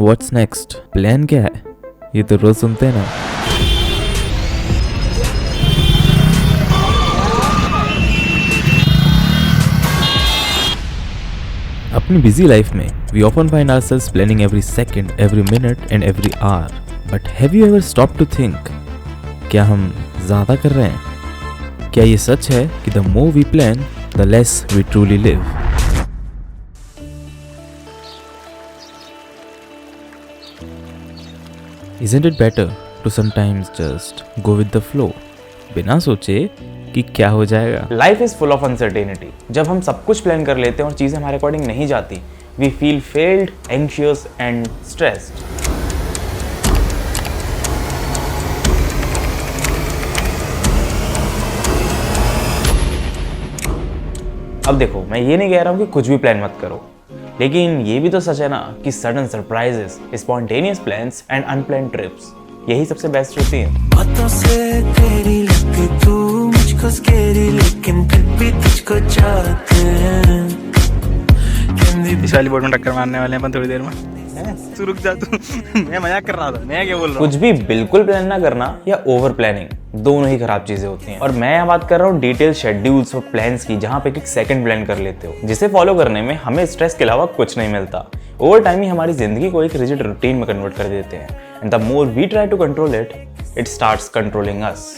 What's next? Plan क्या है? ये तो रोज सुनते हैं ना। अपनी बिजी लाइफ में we often find ourselves planning every second, every minute and every hour. But have you ever stopped to think? क्या हम ज़्यादा कर रहे हैं? क्या ये सच है कि the more we plan, the less we truly live? Isn't it better to sometimes just go with the flow? बिना सोचे कि क्या हो जाएगा। Life is full of uncertainty. जब हम सब कुछ प्लान कर लेते हैं और चीज़ें हमारे अकॉर्डिंग नहीं जाती, we feel failed, anxious and stressed. अब देखो, मैं ये नहीं कह रहा हूँ कि कुछ भी प्लान मत करो, लेकिन ये भी तो सच है ना कि sudden surprises, spontaneous plans and unplanned trips यही सबसे बेस्ट होती हैं। बातों से तेरी लगती तू मुझको स्कैरी, लेकिन फिर भी तुझको चाहते हैं। इस वाली बोर्ड में टक्कर मारने वाले हैं अपन थोड़ी देर में। तू रुक जा, तू मैं मजाक कर रहा था, मैं क्या बोल रहा हूँ। कुछ भी बिल्कुल प्लान ना करना या ओवर प्लानिंग, दोनों ही खराब चीजें होती हैं। और मैं यहाँ बात कर रहा हूँ डिटेल शेड्यूल्स और प्लान्स की, जहाँ पे एक सेकंड प्लान कर लेते हो, जिसे फॉलो करने में हमें स्ट्रेस के अलावा कुछ नहीं मिलता। ओवर टाइम ही हमारी जिंदगी को एक रिजिड रूटीन में कन्वर्ट कर देते हैं, and the more we try to control it, it starts controlling us.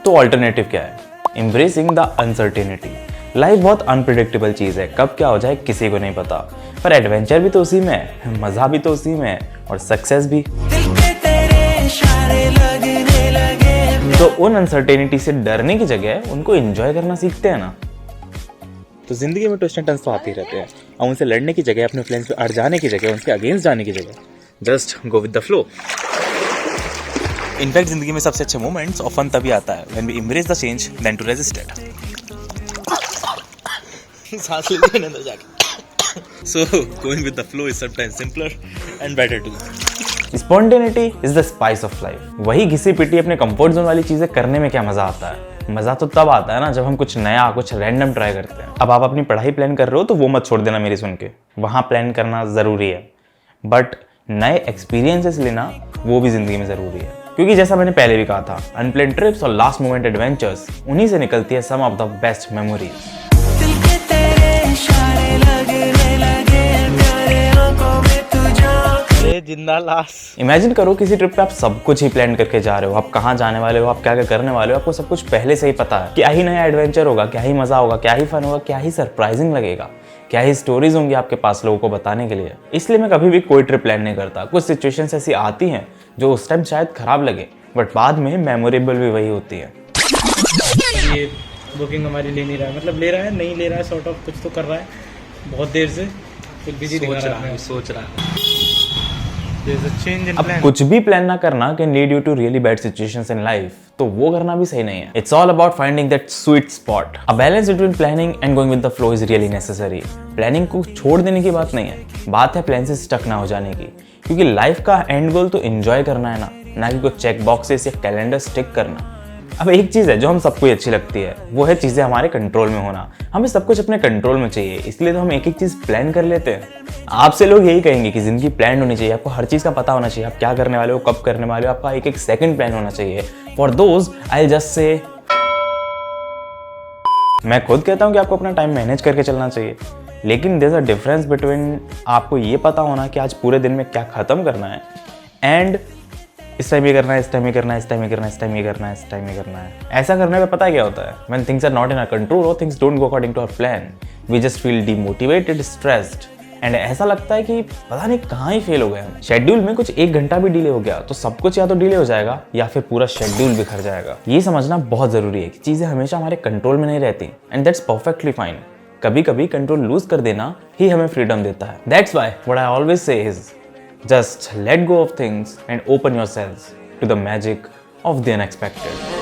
तो ऑल्टरनेटिव क्या है? Embracing the uncertainty. लाइफ बहुत अनप्रिडिक्टेबल चीज है, कब क्या हो जाए किसी को नहीं पता, पर एडवेंचर भी तो उसी में है, मजा भी तो उसी में है, और सक्सेस भी। तो उन अनसर्टेनिटी से डरने की जगह उनको एंजॉय करना सीखते हैं ना। तो जिंदगी में ट्विस्ट एंड टर्न्स तो आते ही रहते हैं, और उनसे लड़ने की जगह, अपने प्लान्स पे अड़ जाने की जगह, उनके अगेंस्ट जाने की जगह just go with the flow. In fact जिंदगी में सबसे अच्छे मोमेंट्स और फन तभी आता है when we embrace the change than to resist it. सांस लेने में अंदर जाके। So going with the flow is sometimes simpler and better too. Spontaneity is the spice of life. वही घिसी पिटी अपने कंफर्ट जोन वाली चीजें करने में क्या मजा आता है? मजा तो तब आता है ना जब हम कुछ नया, कुछ रैंडम ट्राई करते हैं। अब आप अपनी पढ़ाई प्लान कर रहे हो तो वो मत छोड़ देना मेरी सुन के, वहां प्लान करना जरूरी है, बट नए एक्सपीरियंसेस लेना वो भी जिंदगी में जरूरी है। क्योंकि जैसा मैंने पहले भी कहा था, अनप्लान्ड ट्रिप्स और लास्ट मोमेंट एडवेंचर्स, उन्हीं से निकलती है सम ऑफ द बेस्ट मेमोरीज। जिंदा लाश। इमेजिन करो किसी ट्रिप पे आप सब कुछ ही प्लान करके जा रहे हो, आप कहाँ जाने वाले हो, आप क्या क्या करने वाले हो, आपको सब कुछ पहले से ही पता है। क्या ही नया एडवेंचर होगा, क्या ही मजा होगा, क्या ही फन होगा, क्या ही सरप्राइजिंग लगेगा, क्या ही स्टोरीज होंगी आपके पास लोगों को बताने के लिए। इसलिए मैं कभी भी कोई ट्रिप प्लान नहीं करता। कुछ सिचुएशंस ऐसी आती हैं जो उस टाइम शायद खराब लगे, बट बाद में मेमोरेबल भी वही होती है। ये बुकिंग हमारी ले नहीं रहा है, मतलब ले रहा है, नहीं ले रहा है, सॉर्ट ऑफ कुछ तो कर रहा है बहुत देर से, कुछ बिजी सोच रहा है। अब कुछ भी प्लान ना करना can lead you to really bad situations in life, तो वो करना भी सही नहीं है। It's all about finding that sweet spot. A balance between planning and going with the flow is really necessary. Planning को छोड़ देने की बात नहीं है, बात है प्लान से स्टक ना हो जाने की, क्योंकि लाइफ का एंड गोल तो एंजॉय करना है ना कि कुछ चेक बॉक्सेस या कैलेंडर स्टिक करना। अब एक चीज है जो हम सबको ही अच्छी लगती है, वो है चीजें हमारे कंट्रोल में होना। हमें सब कुछ अपने कंट्रोल में चाहिए, इसलिए तो हम एक एक चीज प्लान कर लेते हैं। आपसे लोग यही कहेंगे कि जिंदगी प्लान होनी चाहिए, आपको हर चीज का पता होना चाहिए, आप क्या करने वाले हो, कब करने वाले हो, आपका एक एक सेकंड प्लान होना चाहिए। For those I just say, मैं खुद कहता हूं कि आपको अपना टाइम मैनेज करके चलना चाहिए, लेकिन there is a difference between आपको ये पता होना कि आज पूरे दिन में क्या खत्म करना है, एंड इस टाइम ये करना है, इस टाइम ये करना है, इस टाइम ये करना है, इस टाइम ये करना है, इस टाइम ये करना है। ऐसा करने में पता है क्या होता है? When things are not in our control or things don't go according to our plan, we just feel demotivated, stressed, and ऐसा लगता है कि पता नहीं कहाँ ही फेल हो गए हम। शेड्यूल में कुछ 1 घंटा भी डिले हो गया तो सब कुछ या तो डिले हो जाएगा या फिर पूरा शेड्यूल बिखर जाएगा। ये समझना बहुत जरूरी है कि चीजें हमेशा हमारे कंट्रोल में नहीं रहती, एंड दैट्स परफेक्टली फाइन। कभी कभी कंट्रोल लूज कर देना ही हमें फ्रीडम देता है। That's why what I always say is, just let go of things and open yourselves to the magic of the unexpected.